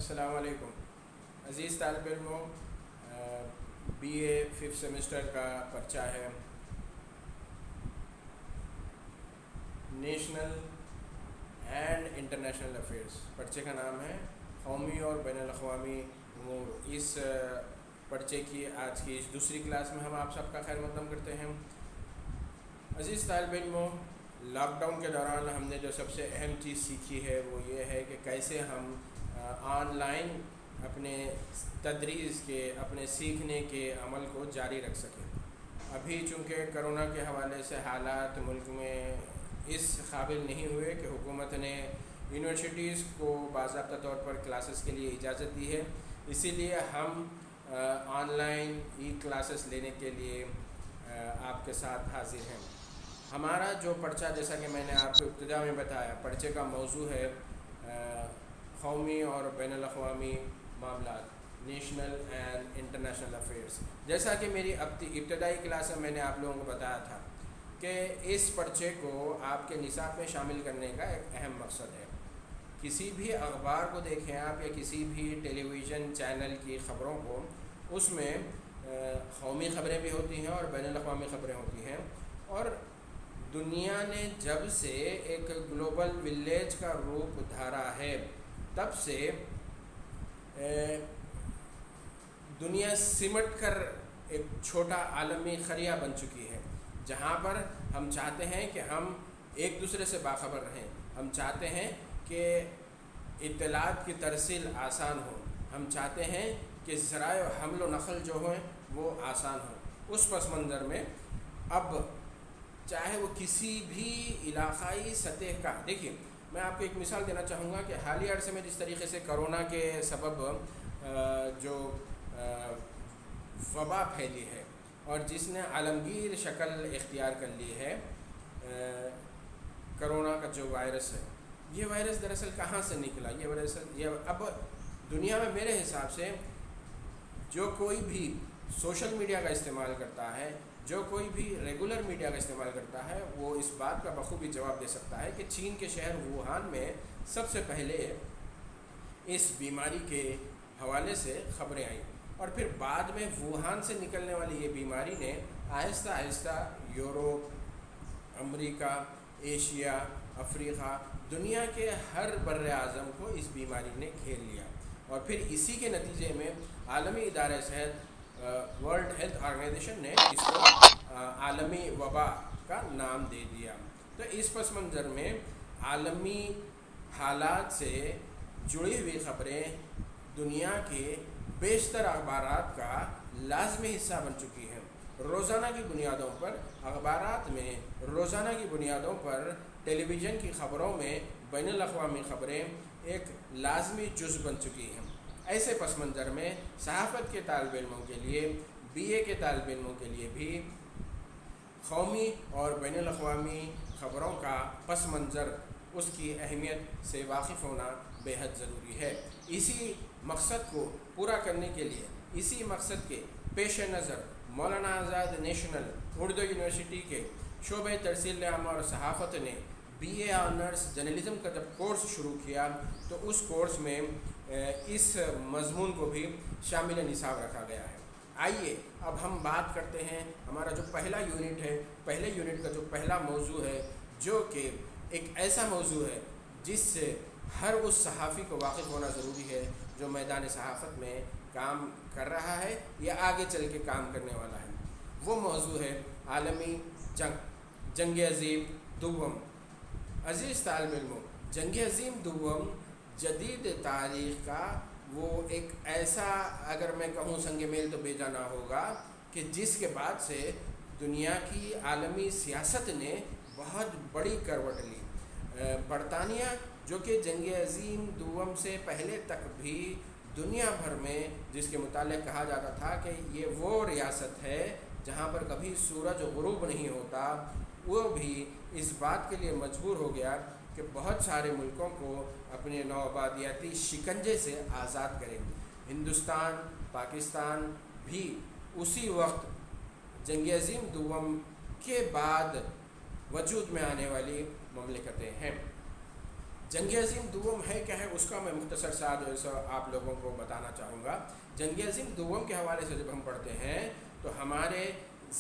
السلام علیکم عزیز طالب علموں، بی اے ففتھ سیمسٹر کا پرچہ ہے نیشنل اینڈ انٹرنیشنل افیئرس۔ پرچے کا نام ہے قومی اور بین الاقوامی امور۔ اس پرچے کی آج کی اس دوسری کلاس میں ہم آپ سب کا خیر مقدم کرتے ہیں۔ عزیز طالب علموں، لاک ڈاؤن کے دوران ہم نے جو سب سے اہم چیز سیکھی ہے وہ یہ ہے کہ کیسے ہم آن لائن اپنے تدریس کے، اپنے سیکھنے کے عمل کو جاری رکھ سکیں۔ ابھی چونکہ کرونا کے حوالے سے حالات ملک میں اس قابل نہیں ہوئے کہ حکومت نے یونیورسٹیز کو باضابطہ طور پر کلاسز کے لیے اجازت دی ہے، اسی لیے ہم آن لائن ای کلاسز لینے کے لیے آپ کے ساتھ حاضر ہیں۔ ہمارا جو پرچہ، جیسا کہ میں نے آپ کو ابتدا میں بتایا، پرچے کا موضوع ہے قومی اور بین الاقوامی معاملات، نیشنل اینڈ انٹرنیشنل افیئرس۔ جیسا کہ میری ابتدائی کلاس میں نے آپ لوگوں کو بتایا تھا کہ اس پرچے کو آپ کے نصاب میں شامل کرنے کا ایک اہم مقصد ہے۔ کسی بھی اخبار کو دیکھیں آپ یا کسی بھی ٹیلی ویژن چینل کی خبروں کو، اس میں قومی خبریں بھی ہوتی ہیں اور بین الاقوامی خبریں ہوتی ہیں، اور دنیا نے جب سے ایک گلوبل ولیج کا روپ دھارا ہے تب سے دنیا سمٹ کر ایک چھوٹا عالمی قریہ بن چکی ہے، جہاں پر ہم چاہتے ہیں کہ ہم ایک دوسرے سے باخبر رہیں، ہم چاہتے ہیں کہ اطلاعات کی ترسیل آسان ہو، ہم چاہتے ہیں کہ ذرائع حمل و نقل جو ہیں وہ آسان ہو۔ اس پس منظر میں اب چاہے وہ کسی بھی علاقائی سطح کا، دیکھیے میں آپ کو ایک مثال دینا چاہوں گا کہ حالیہ عرصے میں جس طریقے سے کرونا کے سبب جو وبا پھیلی ہے اور جس نے عالمگیر شکل اختیار کر لی ہے، کرونا کا جو وائرس ہے، یہ وائرس دراصل کہاں سے نکلا؟ یہ اب دنیا میں میرے حساب سے جو کوئی بھی سوشل میڈیا کا استعمال کرتا ہے، جو کوئی بھی ریگولر میڈیا کا استعمال کرتا ہے، وہ اس بات کا بخوبی جواب دے سکتا ہے کہ چین کے شہر ووہان میں سب سے پہلے اس بیماری کے حوالے سے خبریں آئیں، اور پھر بعد میں ووہان سے نکلنے والی یہ بیماری نے آہستہ آہستہ یورپ، امریکہ، ایشیا، افریقہ، دنیا کے ہر بر اعظم کو اس بیماری نے گھیر لیا، اور پھر اسی کے نتیجے میں عالمی ادارہ صحت ورلڈ ہیلتھ آرگنائزیشن نے اس کو عالمی وبا کا نام دے دیا۔ تو اس پس منظر میں عالمی حالات سے جڑی ہوئی خبریں دنیا کے بیشتر اخبارات کا لازمی حصہ بن چکی ہیں۔ روزانہ کی بنیادوں پر اخبارات میں، روزانہ کی بنیادوں پر ٹیلی ویژن کی خبروں میں بین الاقوامی خبریں ایک لازمی جز بن چکی ہیں۔ ایسے پس منظر میں صحافت کے طالب علموں کے لیے، بی اے کے طالب علموں کے لیے بھی قومی اور بین الاقوامی خبروں کا پس منظر، اس کی اہمیت سے واقف ہونا بے حد ضروری ہے۔ اسی مقصد کو پورا کرنے کے لیے، اسی مقصد کے پیش نظر مولانا آزاد نیشنل اردو یونیورسٹی کے شعبۂ ترسیل عامہ اور صحافت نے بی اے آنرس جرنلزم کا جب کورس شروع کیا تو اس کورس میں اس مضمون کو بھی شامل نصاب رکھا گیا ہے۔ آئیے اب ہم بات کرتے ہیں، ہمارا جو پہلا یونٹ ہے، پہلے یونٹ کا جو پہلا موضوع ہے، جو کہ ایک ایسا موضوع ہے جس سے ہر اس صحافی کو واقف ہونا ضروری ہے جو میدان صحافت میں کام کر رہا ہے یا آگے چل کے کام کرنے والا ہے۔ وہ موضوع ہے عالمی جنگ عظیم دوم۔ عزیز طالب علموں، جنگ عظیم دوم جدید تاریخ کا وہ ایک ایسا، اگر میں کہوں سنگ میل تو بے جانا ہوگا، کہ جس کے بعد سے دنیا کی عالمی سیاست نے بہت بڑی کروٹ لی۔ برطانیہ، جو کہ جنگ عظیم دوم سے پہلے تک بھی دنیا بھر میں جس کے متعلق کہا جاتا تھا کہ یہ وہ ریاست ہے جہاں پر کبھی سورج غروب نہیں ہوتا، وہ بھی اس بات کے لیے مجبور ہو گیا کہ بہت سارے ملکوں کو اپنے نوآبادیاتی شکنجے سے آزاد کریں۔ ہندوستان، پاکستان بھی اسی وقت جنگ عظیم دوم کے بعد وجود میں آنے والی مملکتیں ہیں۔ جنگ عظیم دوم ہے کیا ہے اس کا میں مختصر سا جو ہے سو آپ لوگوں کو بتانا چاہوں گا۔ جنگ عظیم دوم کے حوالے سے جب ہم پڑھتے ہیں تو ہمارے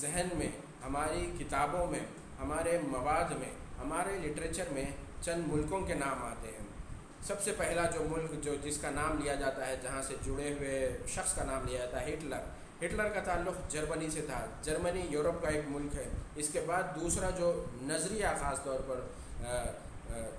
ذہن میں، ہماری کتابوں میں، ہمارے مواد میں، ہمارے لٹریچر میں چند ملکوں کے نام آتے ہیں۔ سب سے پہلا جو ملک جس کا نام لیا جاتا ہے، جہاں سے جڑے ہوئے شخص کا نام لیا جاتا ہے، ہٹلر کا تعلق جرمنی سے تھا۔ جرمنی یورپ کا ایک ملک ہے۔ اس کے بعد دوسرا جو نظریہ خاص طور پر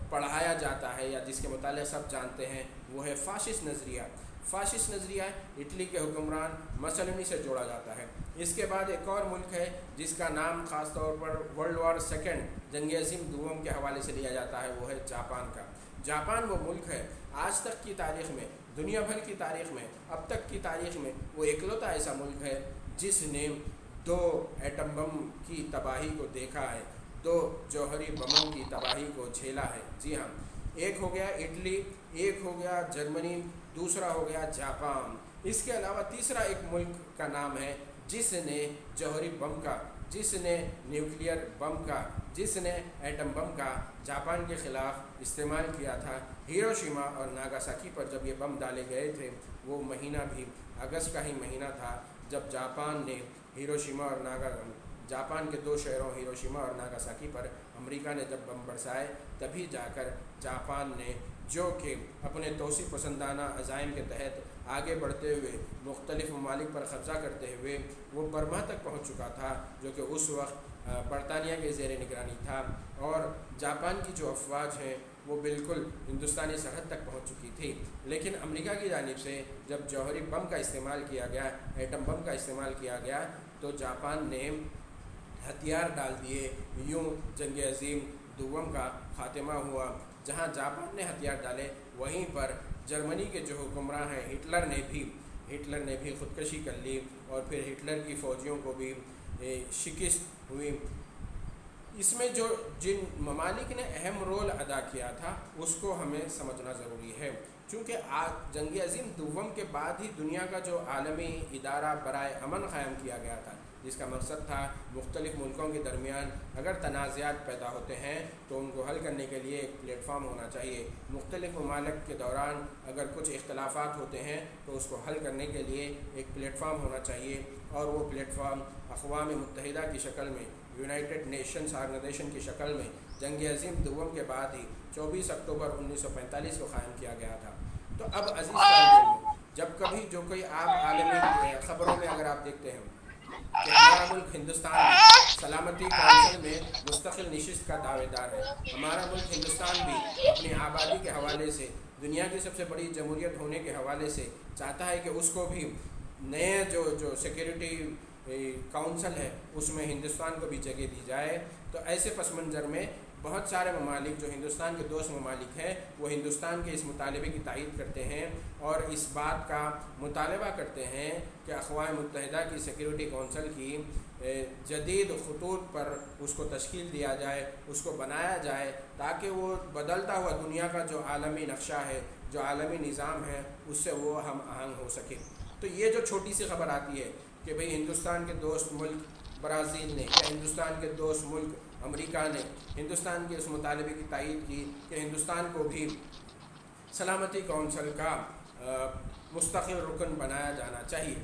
پڑھایا جاتا ہے یا جس کے متعلق سب جانتے ہیں وہ ہے فاشسٹ نظریہ۔ فاشسٹ نظریہ اٹلی کے حکمران مسولینی سے جوڑا جاتا ہے۔ اس کے بعد ایک اور ملک ہے جس کا نام خاص طور پر ورلڈ وار سیکنڈ جنگ عظیم دوم کے حوالے سے لیا جاتا ہے، وہ ہے جاپان کا۔ جاپان وہ ملک ہے آج تک کی تاریخ میں، دنیا بھر کی تاریخ میں، اب تک کی تاریخ میں وہ اکلوتا ایسا ملک ہے جس نے 2 ایٹم بم کی تباہی کو دیکھا ہے، 2 جوہری بموں کی تباہی کو جھیلا ہے۔ جی ہاں، ایک ہو گیا اٹلی، ایک ہو گیا جرمنی، دوسرا ہو گیا جاپان۔ اس کے علاوہ تیسرا ایک ملک کا نام ہے جس نے جوہری بم کا، جس نے نیوکلیئر بم کا، جس نے ایٹم بم کا جاپان کے خلاف استعمال کیا تھا۔ ہیروشیما اور ناگاساکی پر جب یہ بم ڈالے گئے تھے، وہ مہینہ بھی اگست کا ہی مہینہ تھا جب جاپان نے ہیروشیما اور جاپان کے 2 شہروں ہیروشیما اور ناگاساکی پر امریکہ نے جب بم برسائے، تبھی جا کر جاپان نے، جو کہ اپنے توسیع پسندانہ عزائم کے تحت آگے بڑھتے ہوئے مختلف ممالک پر قبضہ کرتے ہوئے وہ برما تک پہنچ چکا تھا، جو کہ اس وقت برطانیہ کے زیر نگرانی تھا، اور جاپان کی جو افواج ہیں وہ بالکل ہندوستانی سرحد تک پہنچ چکی تھی۔ لیکن امریکہ کی جانب سے جب جوہری بم کا استعمال کیا گیا، ایٹم بم کا استعمال کیا گیا، تو جاپان نے ہتھیار ڈال دیے۔ یوں جنگ عظیم دوم کا خاتمہ ہوا۔ جہاں جاپان نے ہتھیار ڈالے، وہیں پر جرمنی کے جو حکمراں ہیں ہٹلر نے بھی خودکشی کر لی، اور پھر ہٹلر کی فوجیوں کو بھی شکست ہوئی۔ اس میں جن ممالک نے اہم رول ادا کیا تھا اس کو ہمیں سمجھنا ضروری ہے، چونکہ جنگ عظیم دوم کے بعد ہی دنیا کا جو عالمی ادارہ برائے امن قائم کیا گیا تھا، جس کا مقصد تھا مختلف ملکوں کے درمیان اگر تنازعات پیدا ہوتے ہیں تو ان کو حل کرنے کے لیے ایک پلیٹ فارم ہونا چاہیے۔ مختلف ممالک کے دوران اگر کچھ اختلافات ہوتے ہیں تو اس کو حل کرنے کے لیے ایک پلیٹ فارم ہونا چاہیے، اور وہ پلیٹ فارم اقوام متحدہ کی شکل میں، یونائٹڈ نیشنز آرگنائزیشن کی شکل میں جنگ عظیم دوم کے بعد ہی 24 اکتوبر 1945 کو قائم کیا گیا تھا۔ تو اب عزیز طالب علم، جب کبھی جو کوئی آپ عالمی خبروں میں اگر آپ دیکھتے ہیں کہ ہمارا ملک ہندوستان سلامتی کونسل میں مستقل نشست کا دعوے دار ہے، ہمارا ملک ہندوستان بھی اپنی آبادی کے حوالے سے، دنیا کی سب سے بڑی جمہوریت ہونے کے حوالے سے چاہتا ہے کہ اس کو بھی نئے جو سیکیورٹی کونسل ہے اس میں ہندوستان کو بھی جگہ دی جائے، تو ایسے پس منظر میں بہت سارے ممالک جو ہندوستان کے دوست ممالک ہیں وہ ہندوستان کے اس مطالبے کی تائید کرتے ہیں اور اس بات کا مطالبہ کرتے ہیں کہ اقوام متحدہ کی سیکیورٹی کونسل کی جدید خطوط پر اس کو تشکیل دیا جائے، اس کو بنایا جائے، تاکہ وہ بدلتا ہوا دنیا کا جو عالمی نقشہ ہے، جو عالمی نظام ہے، اس سے وہ ہم آہنگ ہو سکے۔ تو یہ جو چھوٹی سی خبر آتی ہے کہ بھئی ہندوستان کے دوست ملک برازیل نے یا ہندوستان کے دوست ملک امریکہ نے ہندوستان کے اس مطالبے کی تائید کی کہ ہندوستان کو بھی سلامتی کونسل کا مستقل رکن بنایا جانا چاہیے،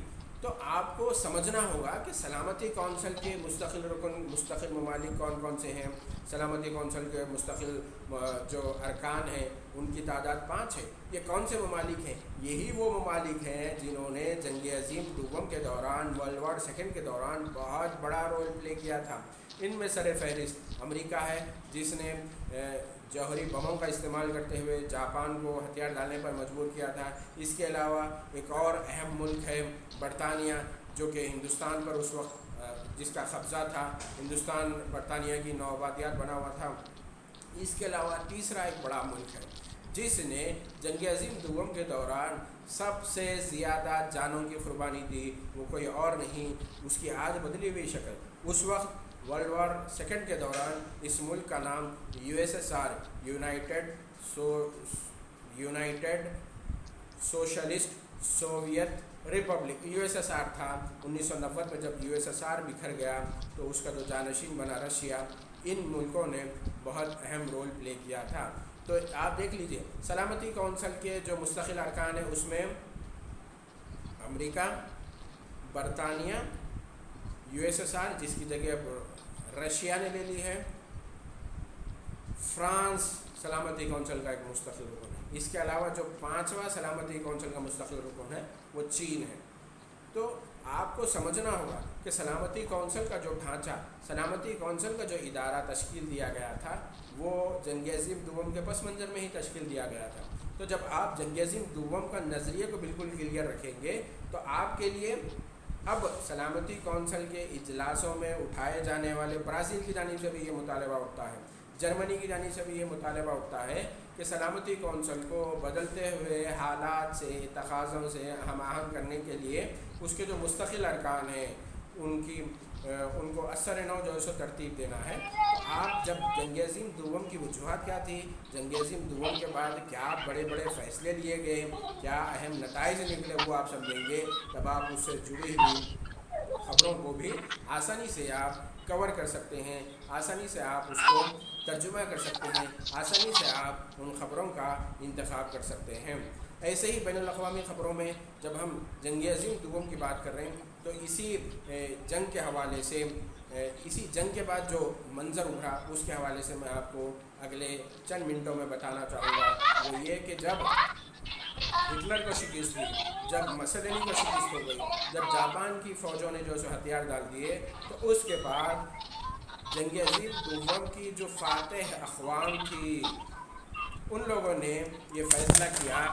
تو آپ کو سمجھنا ہوگا کہ سلامتی کونسل کے مستقل رکن، مستقل ممالک کون کون سے ہیں۔ سلامتی کونسل کے مستقل جو ارکان ہیں ان کی تعداد 5 ہے۔ یہ کون سے ممالک ہیں؟ یہی وہ ممالک ہیں جنہوں نے جنگ عظیم دوم کے دوران، ورلڈ وار سیکنڈ کے دوران بہت بڑا رول پلے کیا تھا۔ ان میں سر فہرست امریکہ ہے، جس نے جوہری بموں کا استعمال کرتے ہوئے جاپان کو ہتھیار ڈالنے پر مجبور کیا تھا۔ اس کے علاوہ ایک اور اہم ملک ہے برطانیہ، جو کہ ہندوستان پر اس وقت جس کا قبضہ تھا، ہندوستان برطانیہ کی نوآبادیات بنا ہوا تھا۔ اس کے علاوہ تیسرا ایک بڑا ملک ہے جس نے جنگ عظیم دوم کے دوران سب سے زیادہ جانوں کی قربانی دی، وہ کوئی اور نہیں، اس کی آج بدلی ہوئی شکل۔ اس وقت ورلڈ وار سیکنڈ کے دوران اس ملک کا نام USSR، United socialist Soviet republic USSR تھا۔ 1990 میں جب USSR بکھر گیا تو اس کا جو جانشین بنا رشیا، ان ملکوں نے بہت اہم رول پلے کیا تھا۔ تو آپ دیکھ لیجئے سلامتی کونسل کے جو مستقل ارکان ہیں اس میں امریکہ، برطانیہ، USSR جس کی جگہ رشیا نے لے لی ہے، فرانس سلامتی کونسل کا ایک مستقل رکن ہے، اس کے علاوہ جو 5واں سلامتی کونسل کا مستقل رکن ہے وہ چین ہے۔ تو آپ کو سمجھنا ہوگا کہ سلامتی کونسل کا جو ڈھانچہ، سلامتی کونسل کا جو ادارہ تشکیل دیا گیا تھا وہ جنگ عظیم دوم کے پس منظر میں ہی تشکیل دیا گیا تھا۔ تو جب آپ جنگ عظیم دوم کا نظریے کو بالکل کلیئر رکھیں گے تو آپ کے لیے اب سلامتی کونسل کے اجلاسوں میں اٹھائے جانے والے، برازیل کی جانب سے بھی یہ مطالبہ اٹھتا ہے، جرمنی کی جانب سے بھی یہ مطالبہ اٹھتا ہے کہ سلامتی کونسل کو بدلتے ہوئے حالات سے، تقاضوں سے ہم آہنگ کرنے کے لیے اس کے جو مستقل ارکان ہیں ان کو اثر نو جو ہے سو ترتیب دینا ہے۔ تو آپ جب جنگ عظیم دوم کی وجوہات کیا تھی، جنگ عظیم دوم کے بعد کیا بڑے بڑے فیصلے لیے گئے، کیا اہم نتائج نکلے، وہ آپ سمجھیں گے تب آپ اس سے جڑی ہوئی خبروں کو بھی آسانی سے آپ کور کر سکتے ہیں، آسانی سے آپ اس کو ترجمہ کر سکتے ہیں، آسانی سے آپ ان خبروں کا انتخاب کر سکتے ہیں۔ ایسے ہی بین الاقوامی خبروں میں جب ہم جنگ عظیم دوم کی بات کر رہے ہیں تو اسی جنگ کے حوالے سے، اسی جنگ کے بعد جو منظر ابھرا اس کے حوالے سے میں آپ کو اگلے چند منٹوں میں بتانا چاہوں گا۔ وہ یہ کہ جب ہٹلر کو شکست ہوئی، جب مسولینی کو شکست ہو گئی، جب جاپان کی فوجوں نے جو سو ہتھیار ڈال دیے، تو اس کے بعد جنگ عظیم دوم کی جو فاتح اقوام تھی ان لوگوں نے یہ فیصلہ کیا